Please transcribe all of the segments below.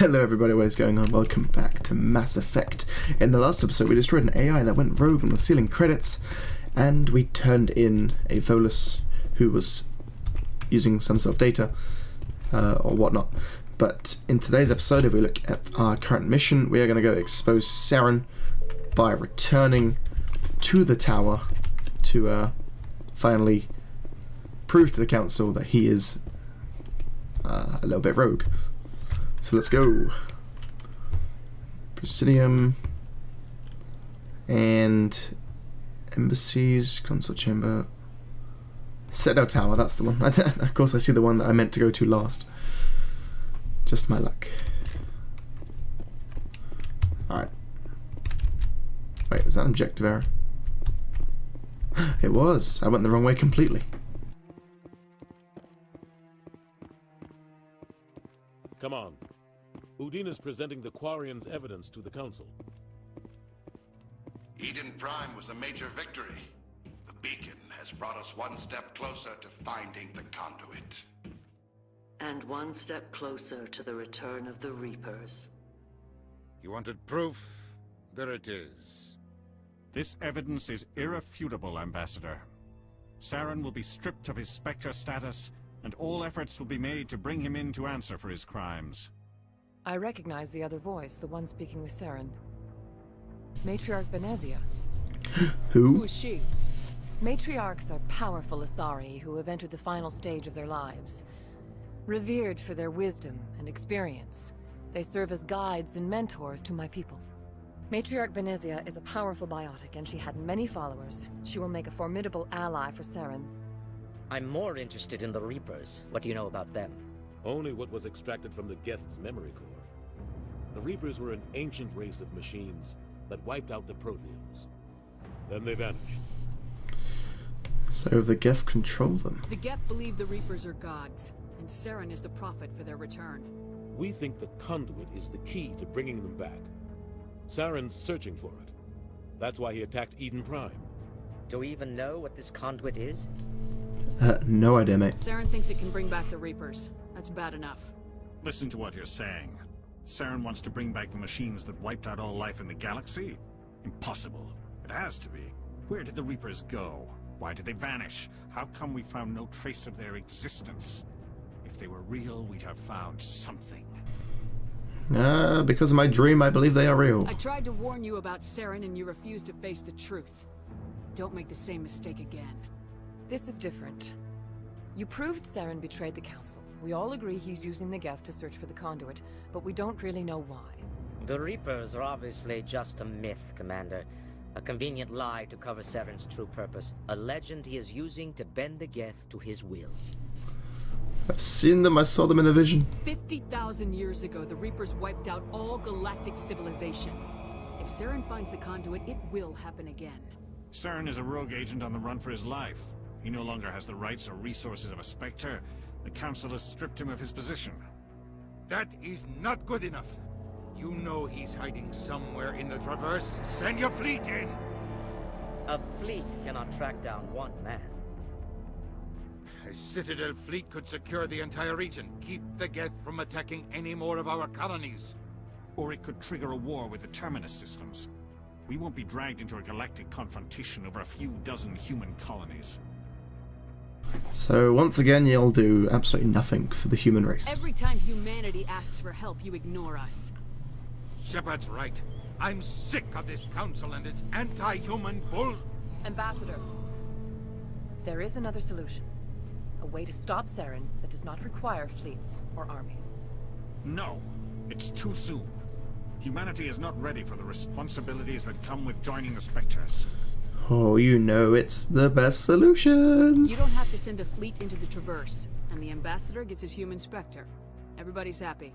Hello everybody, what is going on? Welcome back to Mass Effect. In the last episode we destroyed an AI that went rogue and was stealing credits, and we turned in a Volus who was using some sort of data or whatnot. But in today's episode, if we look at our current mission, we are going to go expose Saren by returning to the tower to finally prove to the council that he is a little bit rogue. So let's go. Presidium and embassies, console chamber, Citadel tower. That's the one. Of course, I see the one that I meant to go to last. Just my luck. All right. Wait, was that an objective error? It was. I went the wrong way completely. Come on. Udine is presenting the Quarians' evidence to the Council. Eden Prime was a major victory. The beacon has brought us one step closer to finding the conduit. And one step closer to the return of the Reapers. You wanted proof? There it is. This evidence is irrefutable, Ambassador. Saren will be stripped of his Specter status, and all efforts will be made to bring him in to answer for his crimes. I recognize the other voice, the one speaking with Saren. Matriarch Benezia. Who is she? Matriarchs are powerful Asari who have entered the final stage of their lives. Revered for their wisdom and experience, they serve as guides and mentors to my people. Matriarch Benezia is a powerful biotic, and she had many followers. She will make a formidable ally for Saren. I'm more interested in the Reapers. What do you know about them? Only what was extracted from the Geth's memory core. The Reapers were an ancient race of machines that wiped out the Protheans. Then they vanished. So the Geth control them. The Geth believe the Reapers are gods, and Saren is the prophet for their return. We think the conduit is the key to bringing them back. Saren's searching for it. That's why he attacked Eden Prime. Do we even know what this conduit is? No idea, mate. Saren thinks it can bring back the Reapers. That's bad enough. Listen to what you're saying. Saren wants to bring back the machines that wiped out all life in the galaxy? Impossible. It has to be. Where did the Reapers go? Why did they vanish? How come we found no trace of their existence? If they were real, we'd have found something. Because of my dream, I believe they are real. I tried to warn you about Saren and you refused to face the truth. Don't make the same mistake again. This is different. You proved Saren betrayed the Council. We all agree he's using the Geth to search for the conduit, but we don't really know why. The Reapers are obviously just a myth, Commander. A convenient lie to cover Saren's true purpose. A legend he is using to bend the Geth to his will. I've seen them, I saw them in a vision. 50,000 years ago, the Reapers wiped out all galactic civilization. If Saren finds the conduit, it will happen again. Saren is a rogue agent on the run for his life. He no longer has the rights or resources of a Specter. The Council has stripped him of his position. That is not good enough. You know he's hiding somewhere in the Traverse. Send your fleet in! A fleet cannot track down one man. A Citadel fleet could secure the entire region. Keep the Geth from attacking any more of our colonies. Or it could trigger a war with the Terminus systems. We won't be dragged into a galactic confrontation over a few dozen human colonies. So once again, you'll do absolutely nothing for the human race. Every time humanity asks for help, you ignore us. Shepard's right. I'm sick of this council and its anti-human bull. Ambassador, there is another solution. A way to stop Saren that does not require fleets or armies. No, it's too soon. Humanity is not ready for the responsibilities that come with joining the Spectres. Oh, you know it's the best solution. You don't have to send a fleet into the Traverse, and the Ambassador gets his human Specter. Everybody's happy.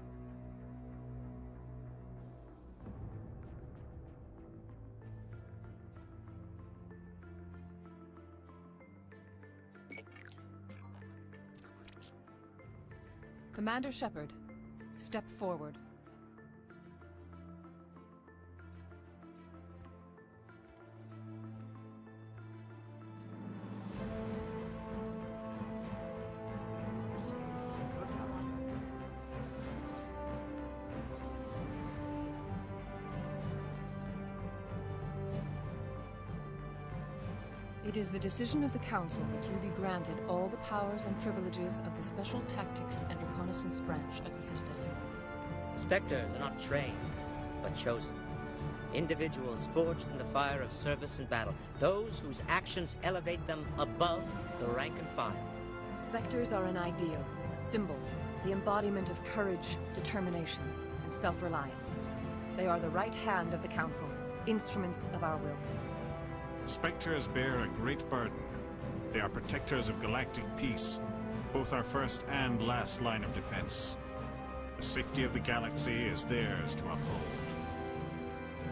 Commander Shepard, step forward. It is the decision of the Council that you be granted all the powers and privileges of the Special Tactics and Reconnaissance branch of the Citadel. Specters are not trained, but chosen. Individuals forged in the fire of service and battle. Those whose actions elevate them above the rank and file. Specters are an ideal, a symbol, the embodiment of courage, determination, and self-reliance. They are the right hand of the Council, instruments of our will. Spectres bear a great burden. They are protectors of galactic peace, both our first and last line of defense. The safety of the galaxy is theirs to uphold.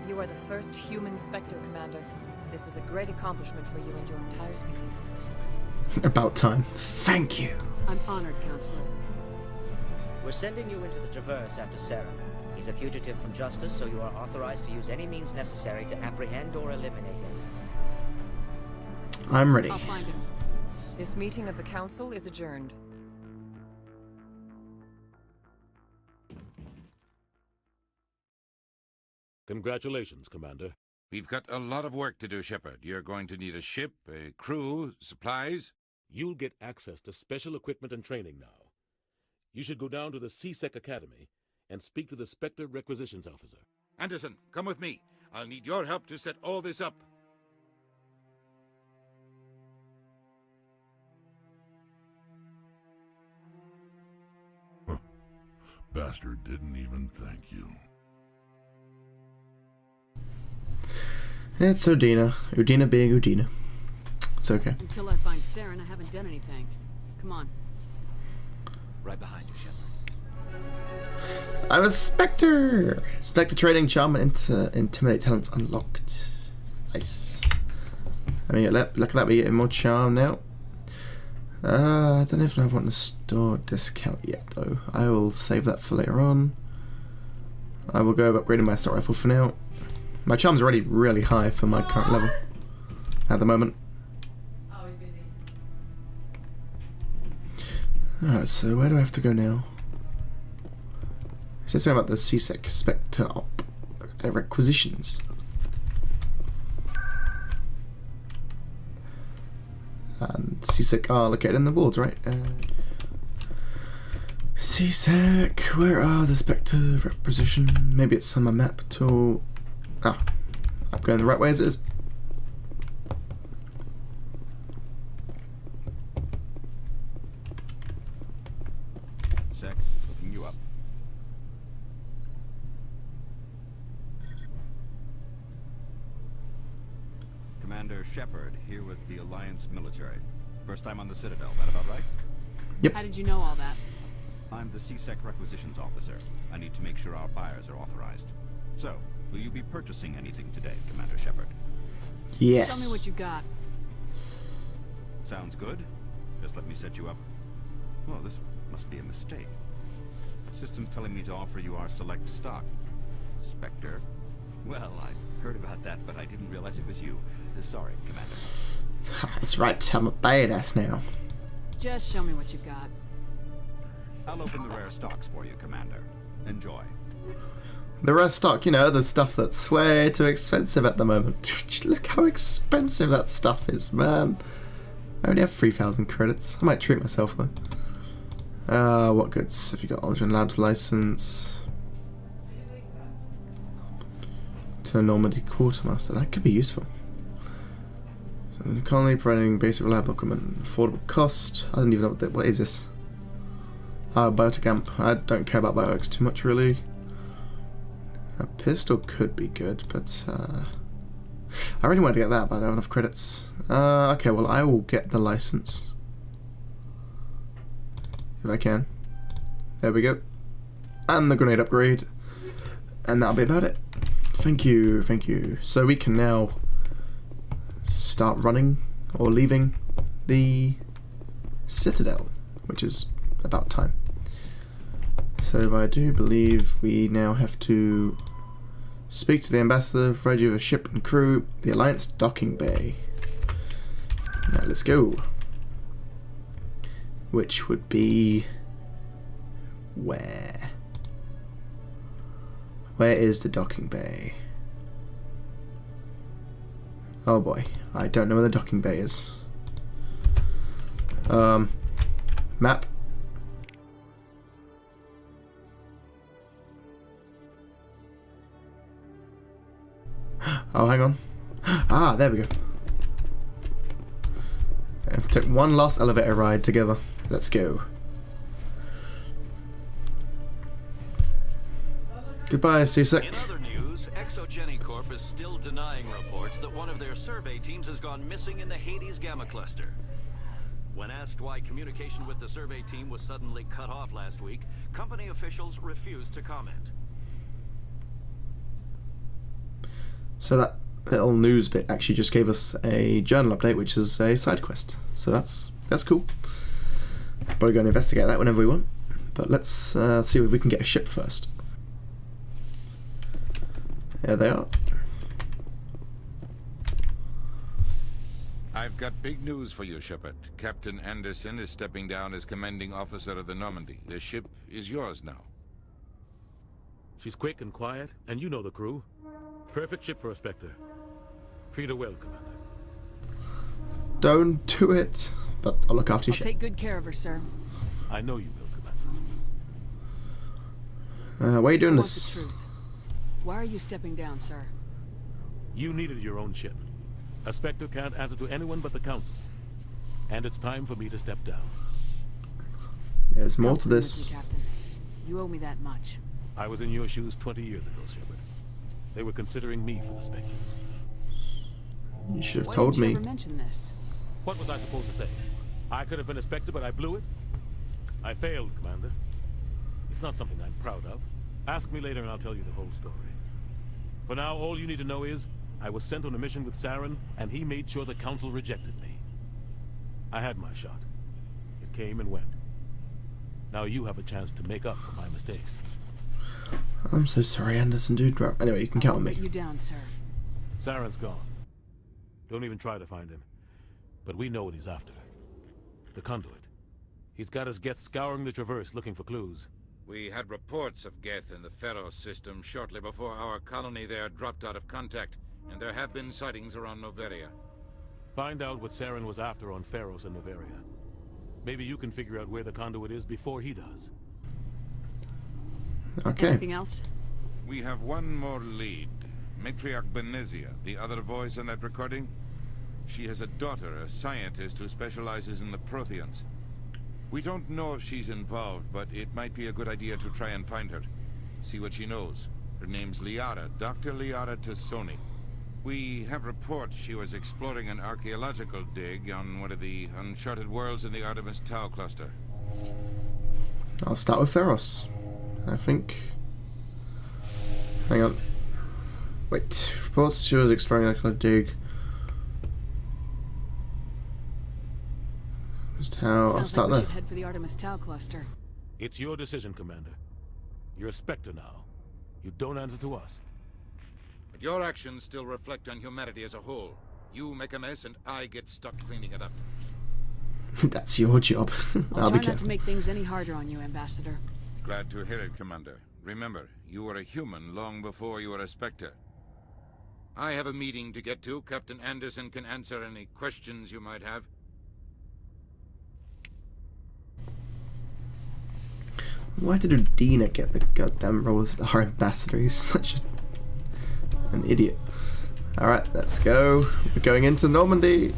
You are the first human Spectre, Commander. This is a great accomplishment for you and your entire species. About time. Thank you. I'm honored, Counselor. We're sending you into the Traverse after Saren. He's a fugitive from justice, so you are authorized to use any means necessary to apprehend or eliminate him. I'm ready. I'll find him. This meeting of the Council is adjourned. Congratulations, Commander. We've got a lot of work to do, Shepard. You're going to need a ship, a crew, supplies. You'll get access to special equipment and training now. You should go down to the CSEC Academy and speak to the Specter Requisitions Officer. Anderson, come with me. I'll need your help to set all this up. Bastard didn't even thank you. It's Udina. Udina being Udina. It's okay. Until I find Saren, I haven't done anything. Come on. Right behind you, Shepard. I'm a Spectre! Spectre training, charm, and intimidate talents unlocked. Nice. I mean, look at that, we get more charm now. I don't know if I want to store discount yet, though. I will save that for later on. I will go upgrading my assault rifle for now. My charm's already really high for my current level at the moment. Always busy. Alright, so where do I have to go now? It says something about the CSEC Spectre requisitions. And CSEC are located in the wards, right? CSEC, where are the Spectre requisition? Maybe it's on my map to... Ah, I'm going the right way as it is. Sec, looking you up. Commander Shepard, here with the Alliance military. First time on the Citadel, that about right? Yep. How did you know all that? I'm the CSEC Requisitions Officer. I need to make sure our buyers are authorized. So, will you be purchasing anything today, Commander Shepard? Yes. Show me what you got. Sounds good. Just let me set you up. Oh, this must be a mistake. System's telling me to offer you our select stock. Specter. Well, I heard about that, but I didn't realize it was you. Sorry, Commander. That's right, I'm a badass now. Just show me what you got. I'll open the rare stocks for you, Commander. Enjoy. The rare stock, you know, the stuff that's way too expensive at the moment. Look how expensive that stuff is, man. I only have 3,000 credits. I might treat myself though. What goods have you got? Aldrin Labs license. To Normandy Quartermaster. That could be useful. So the colony providing basic reliable equipment, affordable cost. I don't even know what is this. Biotic amp. I don't care about biotics too much really. A pistol could be good, but I really want to get that, but I don't have enough credits. Okay, well I will get the license. If I can. There we go. And the grenade upgrade. And that'll be about it. Thank you, thank you. So we can now start running or leaving the Citadel, which is about time. So I do believe we now have to speak to the ambassador, provide you with a ship and crew, the Alliance docking bay. Now let's go. Which would be where? Where is the docking bay? Oh boy, I don't know where the docking bay is. Map. Oh, hang on. Ah, there we go. I have to take one last elevator ride together. Let's go. Goodbye, CSEC. In other news, Exogeny Corp is still denying reports that one of their survey teams has gone missing in the Hades Gamma Cluster. When asked why communication with the survey team was suddenly cut off last week, company officials refused to comment. So that little news bit actually just gave us a journal update, which is a side quest. So that's cool. Probably go and investigate that whenever we want. But let's see if we can get a ship first. There they are. I've got big news for you, Shepard. Captain Anderson is stepping down as commanding officer of the Normandy. The ship is yours now. She's quick and quiet, and you know the crew. Perfect ship for a Specter. Treat her well, Commander. Don't do it, but I'll look after your ship. I'll take good care of her, sir. I know you will, Commander. Why are you doing What's this? the truth? Why are you stepping down, sir? You needed your own ship. A Specter can't answer to anyone but the Council. And it's time for me to step down. There's more to this. Me, Captain. You owe me that much. I was in your shoes 20 years ago, Shepard. They were considering me for the Spectres. You should have told me. Why didn't you ever mention this? What was I supposed to say? I could have been a Spectre, but I blew it? I failed, Commander. It's not something I'm proud of. Ask me later and I'll tell you the whole story. For now, all you need to know is, I was sent on a mission with Saren, and he made sure the Council rejected me. I had my shot. It came and went. Now you have a chance to make up for my mistakes. I'm so sorry, Anderson, dude. Anyway, you can count on me. I'll let you down, sir. Saren's gone. Don't even try to find him. But we know what he's after. The conduit. He's got his Geth scouring the Traverse looking for clues. We had reports of Geth in the Pharos system shortly before our colony there dropped out of contact, and there have been sightings around Noveria. Find out what Saren was after on Pharos and Noveria. Maybe you can figure out where the conduit is before he does. Okay. Anything else? We have one more lead. Matriarch Benezia, the other voice on that recording. She has a daughter, a scientist who specializes in the Protheans. We don't know if she's involved, but it might be a good idea to try and find her. See what she knows. Her name's Liara, Dr. Liara Tassoni. We have reports she was exploring an archaeological dig on one of the uncharted worlds in the Artemis Tau cluster. I'll start with Pharos, I think. Hang on. Wait. Reports she was exploring an archaeological dig. I'll start like we there. should head for the Artemis Tau cluster. It's your decision, Commander. You're a Spectre now. You don't answer to us. But your actions still reflect on humanity as a whole. You make a mess and I get stuck cleaning it up. That's your job. I'll try not to make things any harder on you, Ambassador. Glad to hear it, Commander. Remember, you were a human long before you were a Spectre. I have a meeting to get to. Captain Anderson can answer any questions you might have. Why did Udina get the goddamn role as our ambassador? He's such an idiot. Alright, let's go. We're going into Normandy.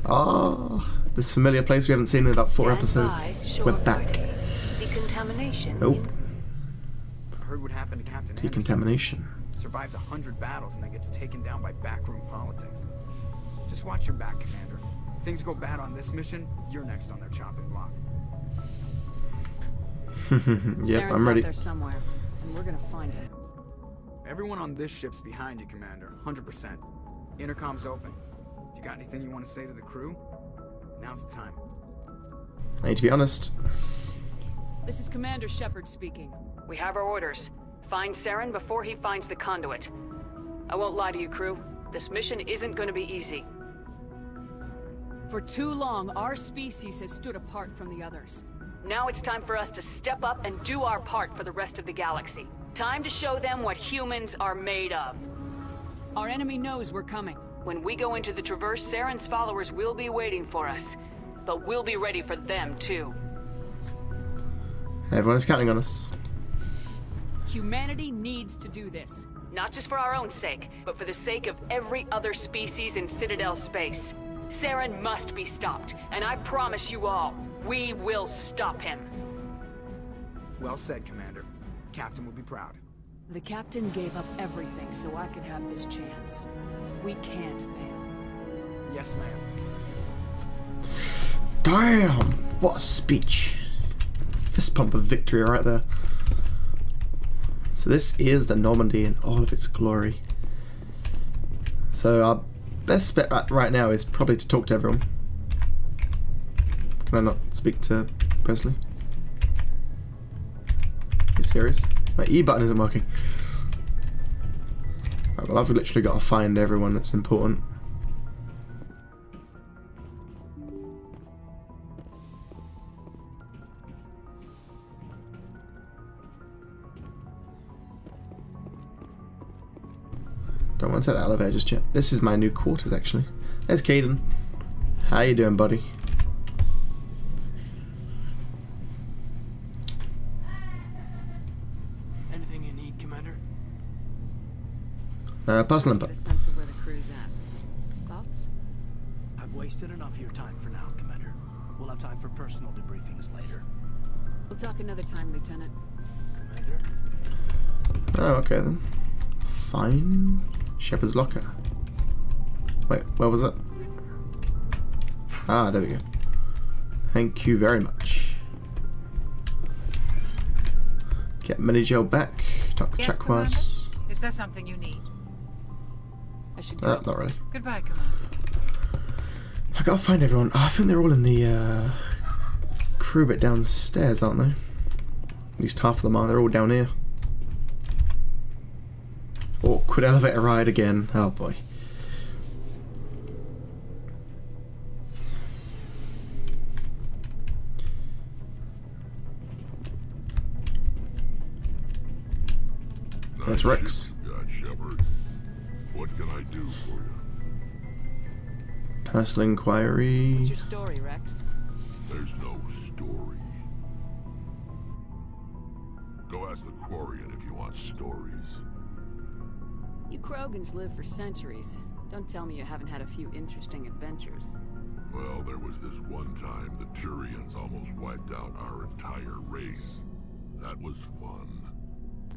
Ah, this familiar place we haven't seen in about 4 episodes. We're back. Decontamination. Nope. I heard what happened to Captain Decontamination. Anderson. Survives 100 battles and then gets taken down by backroom politics. Just watch your back, Commander. If things go bad on this mission, you're next on their chopping block. Yep, Saren's I'm ready. out there somewhere, and we're gonna find him. Everyone on this ship's behind you, Commander. 100%. Intercom's open. If you got anything you want to say to the crew, now's the time. I need to be honest. This is Commander Shepard speaking. We have our orders. Find Saren before he finds the conduit. I won't lie to you, crew. This mission isn't going to be easy. For too long, our species has stood apart from the others. Now it's time for us to step up and do our part for the rest of the galaxy. Time to show them what humans are made of. Our enemy knows we're coming. When we go into the Traverse, Saren's followers will be waiting for us. But we'll be ready for them, too. Everyone is counting on us. Humanity needs to do this. Not just for our own sake, but for the sake of every other species in Citadel space. Saren must be stopped, and I promise you all, we will stop him. Well said, Commander. Captain will be proud. The captain gave up everything so I could have this chance. We can't fail. Yes, ma'am. Damn! What a speech. Fist pump of victory right there. So this is the Normandy in all of its glory. So our best bet right now is probably to talk to everyone. Can I not speak to Presley? Are you serious? My E button isn't working. Right, well, I've literally got to find everyone that's important. Don't want to take the elevator just yet. This is my new quarters, actually. There's Caden. How you doing, buddy? Anything you need, Commander? Puzzle number. Get a sense of where the crew's at. Thoughts? I've wasted enough of your time for now, Commander. We'll have time for personal debriefings later. We'll talk another time, Lieutenant. Commander? Oh, okay then. Fine. Shepard's locker. Wait, where was it? Ah, there we go. Thank you very much. Get Mini-Gel back. Talk to Yes, Chakwas. Commander? Is there something you need? I should go. Not really. Goodbye, Commander. I gotta find everyone. Oh, I think they're all in the crew bit downstairs, aren't they? At least half of them are. They're all down here. Awkward elevator ride again. Oh boy. That's Rex. God, Shepard. What can I do for you? Personal inquiry. What's your story, Rex? There's no story. Go ask the Quarian if you want stories. You Krogans live for centuries. Don't tell me you haven't had a few interesting adventures. Well, there was this one time the Turians almost wiped out our entire race. That was fun.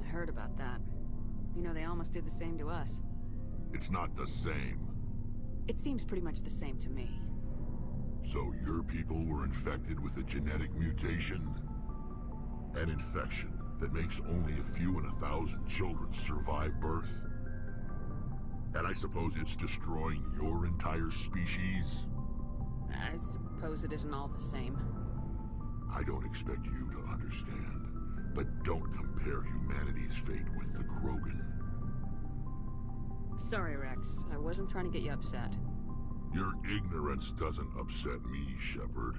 I heard about that. You know, they almost did the same to us. It's not the same. It seems pretty much the same to me. So your people were infected with a genetic mutation? An infection that makes only a few in 1,000 children survive birth? And I suppose it's destroying your entire species? I suppose it isn't all the same. I don't expect you to understand, but don't compare humanity's fate with the Krogan. Sorry, Rex. I wasn't trying to get you upset. Your ignorance doesn't upset me, Shepard.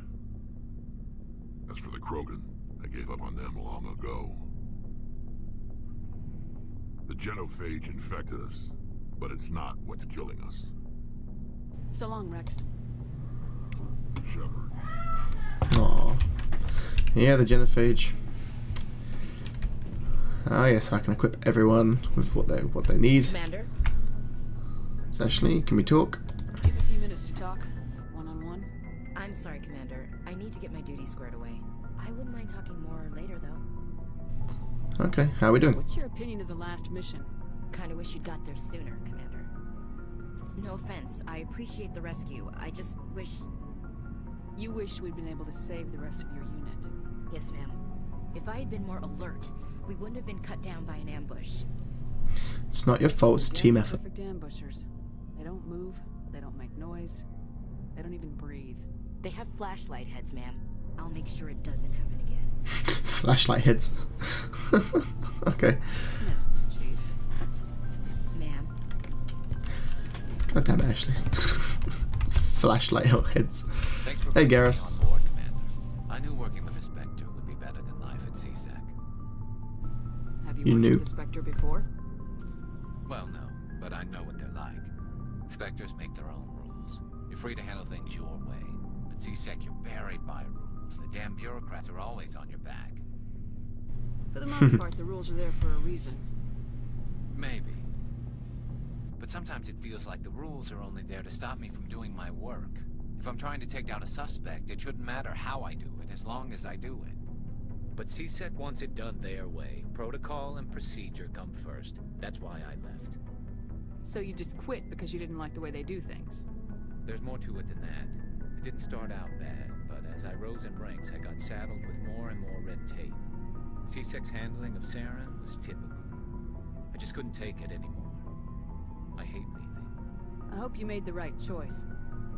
As for the Krogan, I gave up on them long ago. The genophage infected us, but it's not what's killing us. So long, Rex. Shepard. Aww. Yeah, the genophage. Ah, yes, I can equip everyone with what they need. Commander? It's Ashley. Can we talk? Do you have a few minutes to talk? One-on-one? I'm sorry, Commander. I need to get my duties squared away. I wouldn't mind talking more later, though. Okay, how are we doing? What's your opinion of the last mission? Kinda wish you'd got there sooner, Commander. No offense, I appreciate the rescue. I just wish... You wish we'd been able to save the rest of your unit. Yes, ma'am. If I had been more alert, we wouldn't have been cut down by an ambush. It's not your fault, it's team They're effort. Perfect ambushers. They don't move, they don't make noise, they don't even breathe. They have flashlight heads, ma'am. I'll make sure it doesn't happen again. Flashlight heads. Okay. Dismissed, Chief. Ma'am. God damn it, Ashley. Flashlight heads. Thanks for Hey, bringing me Garrus. on board, Commander. I knew working with the Specter would be better than life at CSAC. Have You you worked knew. with the Specter before? Well, no, but I know what they're like. Specters make their own rules. You're free to handle things your way. At C-Sec, you're buried by rules. The damn bureaucrats are always on your back. For the most part, the rules are there for a reason. Maybe. But sometimes it feels like the rules are only there to stop me from doing my work. If I'm trying to take down a suspect, it shouldn't matter how I do it, as long as I do it. But C-Sec wants it done their way. Protocol and procedure come first. That's why I left. So you just quit because you didn't like the way they do things? There's more to it than that. It didn't start out bad, but as I rose in ranks, I got saddled with more and more red tape. C-Sec's handling of Saren was typical. I just couldn't take it anymore. I hate leaving. I hope you made the right choice.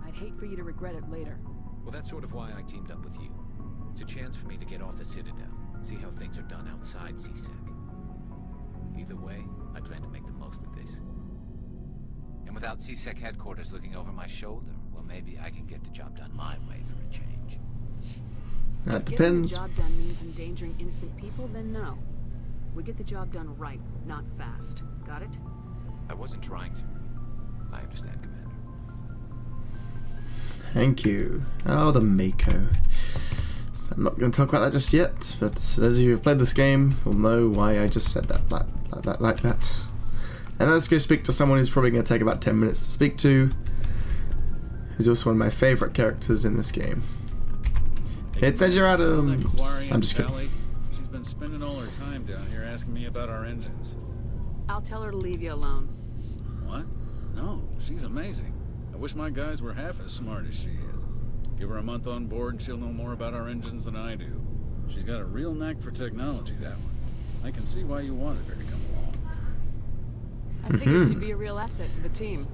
I'd hate for you to regret it later. Well, that's sort of why I teamed up with you. It's a chance for me to get off the Citadel, see how things are done outside C-Sec. Either way, I plan to make the most of this. And without C-Sec headquarters looking over my shoulder, well, maybe I can get the job done my way for a change. That depends. If getting the job done means endangering innocent people, then no. We get the job done right, not fast. Got it? I wasn't trying to. I understand, Commander. Thank you. Oh, the Mako. So I'm not going to talk about that just yet, but those of you who've played this game will know why I just said that like that. And let's go speak to someone who's probably going to take about 10 minutes to speak to, who's also one of my favourite characters in this game. It's Edger Adams. I'm just kidding. She's been spending all her time down here asking me about our engines. I'll tell her to leave you alone. What? No, she's amazing. I wish my guys were half as smart as she is. Give her a month on board and she'll know more about our engines than I do. She's got a real knack for technology, that one. I can see why you wanted her to come along. I figured she'd be a real asset to the team.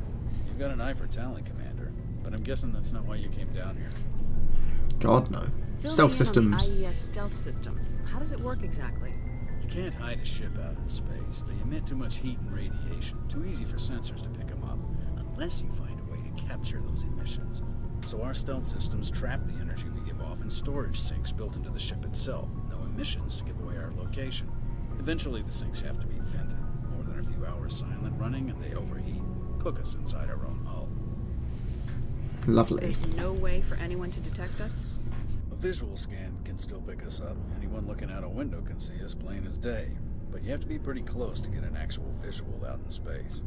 You've got an eye for talent, Commander, but I'm guessing that's not why you came down here. God, no. Fill Stealth me in systems. on the IES stealth system. How does it work exactly? You can't hide a ship out in space. They emit too much heat and radiation. Too easy for sensors to pick them up, unless you find a way to capture those emissions. So our stealth systems trap the energy we give off in storage sinks built into the ship itself. No emissions to give away our location. Eventually the sinks have to be vented. More than a few hours silent running and they overheat. Cook us inside our own hull. Lovely. There's no way for anyone to detect us? A visual scan can still pick us up. Anyone looking out a window can see us plain as day. But you have to be pretty close to get an actual visual out in space.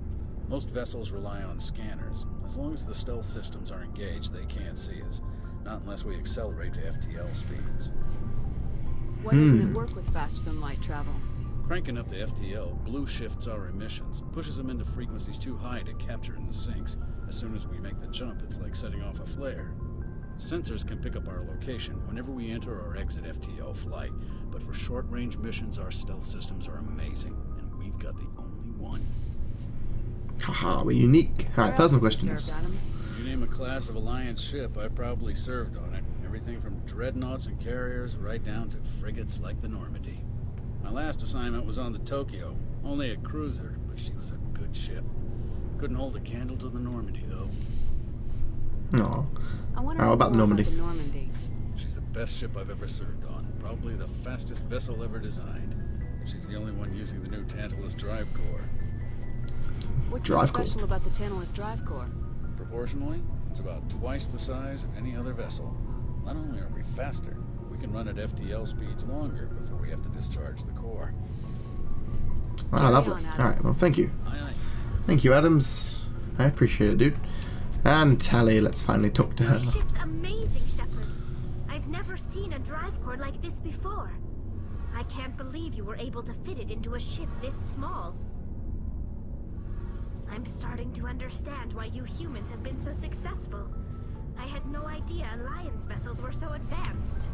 Most vessels rely on scanners. As long as the stealth systems are engaged, they can't see us. Not unless we accelerate to FTL speeds. Why doesn't it work with faster-than-light travel? Cranking up the FTL blue shifts our emissions, pushes them into frequencies too high to capture in the sinks. As soon as we make the jump, it's like setting off a flare. Sensors can pick up our location whenever we enter or exit FTL flight, but for short-range missions, our stealth systems are amazing, and we've got the only one. Haha, we're unique. Alright, personal questions. You name a class of Alliance ship, I've probably served on it. Everything from dreadnoughts and carriers right down to frigates like the Normandy. My last assignment was on the Tokyo, only a cruiser, but she was a good ship. Couldn't hold a candle to the Normandy, though. No. How about the Normandy? She's the best ship I've ever served on. Probably the fastest vessel ever designed. She's the only one using the new Tantalus drive core. What's so special about the Tantalus drive core? Proportionally, it's about twice the size of any other vessel. Not only are we faster, we can run at FTL speeds longer before we have to discharge the core. Ah, lovely. Alright, well, thank you. Thank you, Adams. I appreciate it, dude. And Tally, let's finally talk to her. Your ship's amazing, Shepard. I've never seen a drive core like this before. I can't believe you were able to fit it into a ship this small. I'm starting to understand why you humans have been so successful. I had no idea Alliance vessels were so advanced.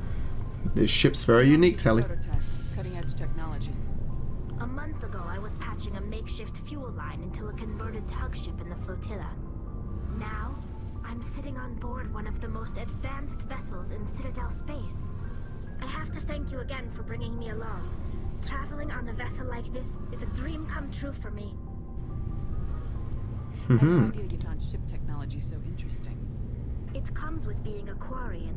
This ship's very unique, Tally. Prototype, cutting-edge technology. A month ago, I was patching a makeshift fuel line into a converted tug ship in the flotilla. Now, I'm sitting on board one of the most advanced vessels in Citadel space. I have to thank you again for bringing me along. Traveling on a vessel like this is a dream come true for me. I had no idea you found ship technology so interesting. It comes with being a Quarian.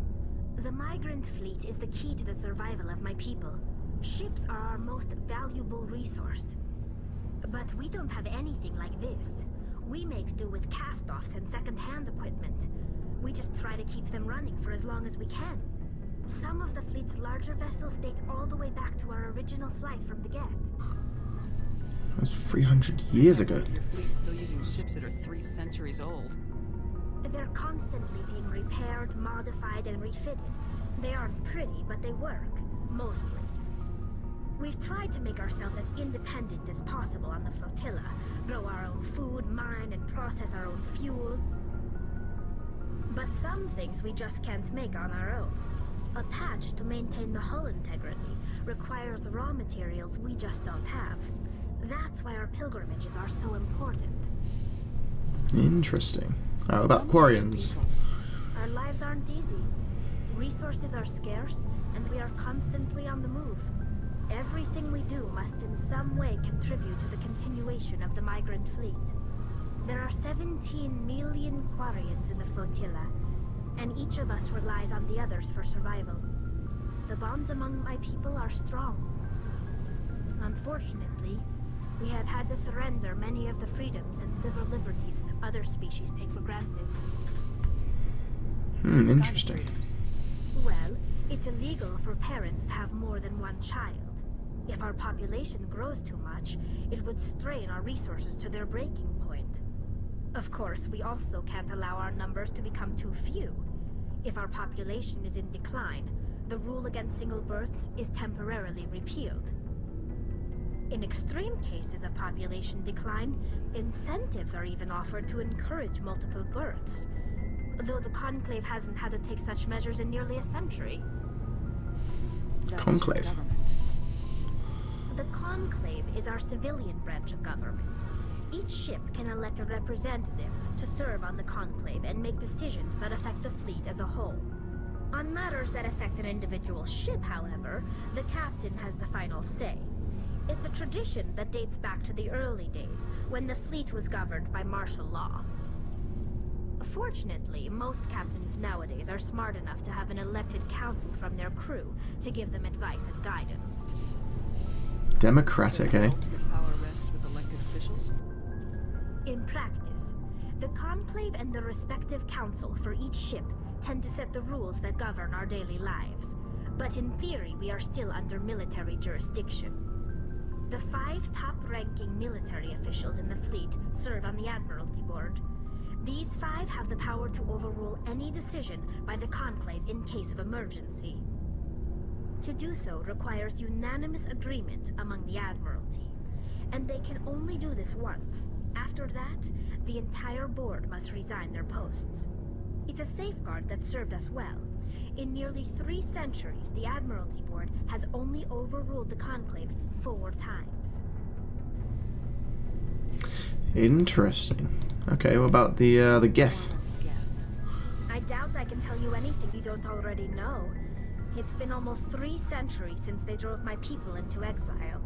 The Migrant Fleet is the key to the survival of my people. Ships are our most valuable resource. But we don't have anything like this. We make do with cast-offs and second-hand equipment. We just try to keep them running for as long as we can. Some of the fleet's larger vessels date all the way back to our original flight from the Geth. That was 300 years ago. Your fleet's still using ships that are 3 centuries old. They're constantly being repaired, modified, and refitted. They aren't pretty, but they work. Mostly. We've tried to make ourselves as independent as possible on the flotilla. Grow our own food, mine, and process our own fuel. But some things we just can't make on our own. A patch to maintain the hull integrity requires raw materials we just don't have. That's why our pilgrimages are so important. Interesting. How about Quarians? Our lives aren't easy. Resources are scarce, and we are constantly on the move. Everything we do must in some way contribute to the continuation of the Migrant Fleet. There are 17 million Quarians in the flotilla, and each of us relies on the others for survival. The bonds among my people are strong. Unfortunately, we have had to surrender many of the freedoms and civil liberties other species take for granted. Interesting. Well, it's illegal for parents to have more than one child. If our population grows too much, it would strain our resources to their breaking point. Of course, we also can't allow our numbers to become too few. If our population is in decline, the rule against single births is temporarily repealed. In extreme cases of population decline, incentives are even offered to encourage multiple births, though the Conclave hasn't had to take such measures in nearly a century. Conclave? The Conclave is our civilian branch of government. Each ship can elect a representative to serve on the Conclave and make decisions that affect the fleet as a whole. On matters that affect an individual ship, however, the captain has the final say. It's a tradition that dates back to the early days, when the fleet was governed by martial law. Fortunately, most captains nowadays are smart enough to have an elected council from their crew to give them advice and guidance. Democratic, eh? Ultimate power rests with elected officials? In practice, the Conclave and the respective council for each ship tend to set the rules that govern our daily lives. But in theory, we are still under military jurisdiction. The 5 top-ranking military officials in the fleet serve on the Admiralty Board. These 5 have the power to overrule any decision by the Conclave in case of emergency. To do so requires unanimous agreement among the Admiralty, and they can only do this once. After that, the entire board must resign their posts. It's a safeguard that served us well. In nearly 3 centuries, the Admiralty Board has only overruled the Conclave 4 times. Interesting. Okay, what about the Geth? I doubt I can tell you anything you don't already know. It's been almost 3 centuries since they drove my people into exile.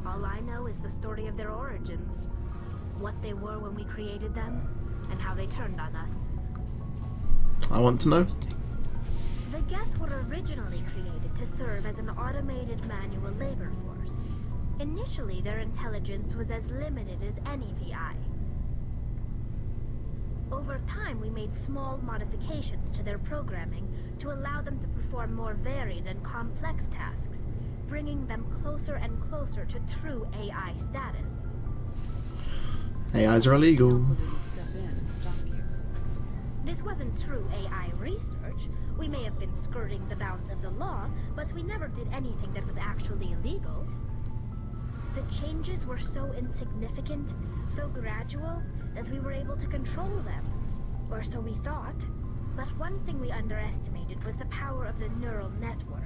All I know is the story of their origins, what they were when we created them, and how they turned on us. I want to know. The Geth were originally created to serve as an automated manual labor force. Initially, their intelligence was as limited as any VI. Over time, we made small modifications to their programming to allow them to perform more varied and complex tasks, bringing them closer and closer to true AI status. AIs are illegal. This wasn't true AI research. We may have been skirting the bounds of the law, but we never did anything that was actually illegal. The changes were so insignificant, so gradual, that we were able to control them. Or so we thought. But one thing we underestimated was the power of the neural network.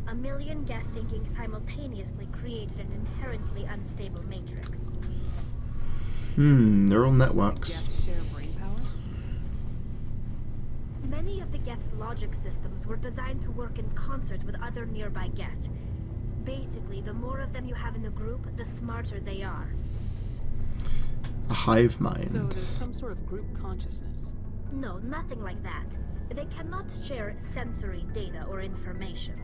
A million Geth thinking simultaneously created an inherently unstable matrix. Neural networks. Geth share brain power? Many of the Geth's logic systems were designed to work in concert with other nearby Geth. Basically, the more of them you have in the group, the smarter they are. A Hivemind. So there's some sort of group consciousness? No, nothing like that. They cannot share sensory data or information.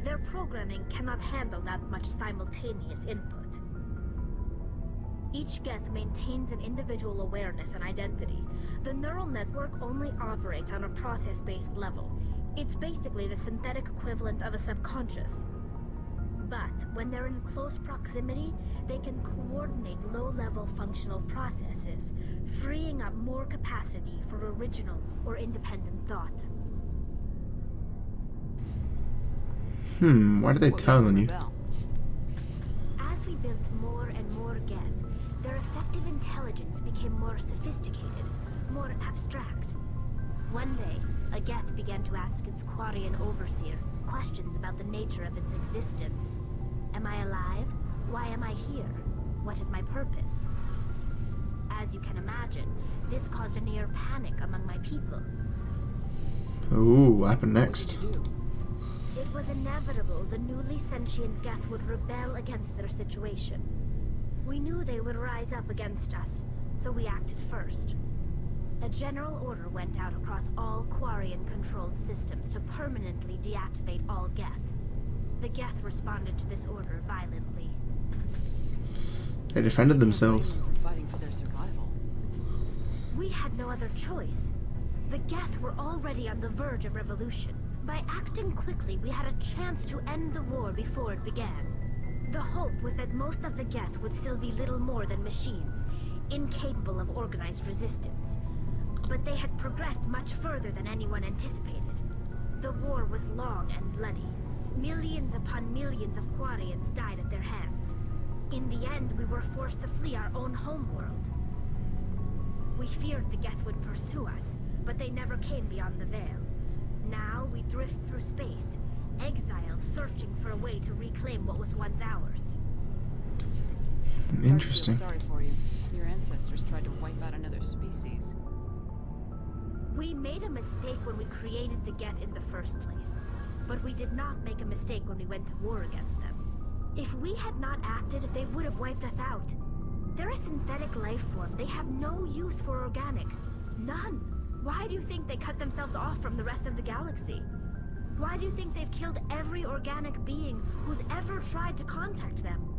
Their programming cannot handle that much simultaneous input. Each Geth maintains an individual awareness and identity. The neural network only operates on a process-based level. It's basically the synthetic equivalent of a subconscious. But when they're in close proximity, they can coordinate low-level functional processes, freeing up more capacity for original or independent thought. Why do they turn on you? As we built more and more Geth, their effective intelligence became more sophisticated, more abstract. One day, a Geth began to ask its Quarian overseer questions about the nature of its existence. Am I alive? Why am I here? What is my purpose? As you can imagine, this caused a near panic among my people. Ooh, what happened next? It was inevitable the newly sentient Geth would rebel against their situation. We knew they would rise up against us, so we acted first. A general order went out across all Quarian-controlled systems to permanently deactivate all Geth. The Geth responded to this order violently. They defended themselves. Fighting for their survival. We had no other choice. The Geth were already on the verge of revolution. By acting quickly, we had a chance to end the war before it began. The hope was that most of the Geth would still be little more than machines, incapable of organized resistance. But they had progressed much further than anyone anticipated. The war was long and bloody. Millions upon millions of Quarians died at their hands. In the end, we were forced to flee our own homeworld. We feared the Geth would pursue us, but they never came beyond the Veil. Now we drift through space, exiled, searching for a way to reclaim what was once ours. Interesting. Sorry for you. Your ancestors tried to wipe out another species. We made a mistake when we created the Geth in the first place, but we did not make a mistake when we went to war against them. If we had not acted, they would have wiped us out. They're a synthetic life form. They have no use for organics. None. Why do you think they cut themselves off from the rest of the galaxy? Why do you think they've killed every organic being who's ever tried to contact them?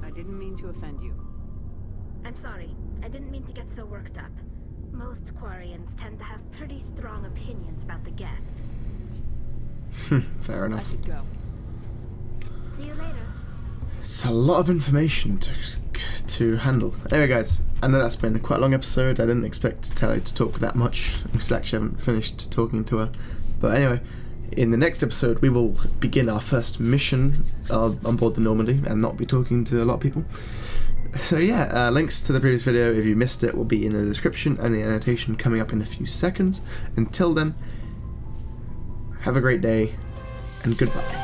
I didn't mean to offend you. I'm sorry. I didn't mean to get so worked up. Most Quarians tend to have pretty strong opinions about the Geth. Fair enough. I should go. See you later. It's a lot of information to handle. Anyway, guys, I know that's been quite a long episode. I didn't expect Telly to talk that much. I actually haven't finished talking to her. But anyway, in the next episode, we will begin our first mission on board the Normandy and not be talking to a lot of people. So yeah, links to the previous video, if you missed it, will be in the description and the annotation coming up in a few seconds. Until then, have a great day, and goodbye.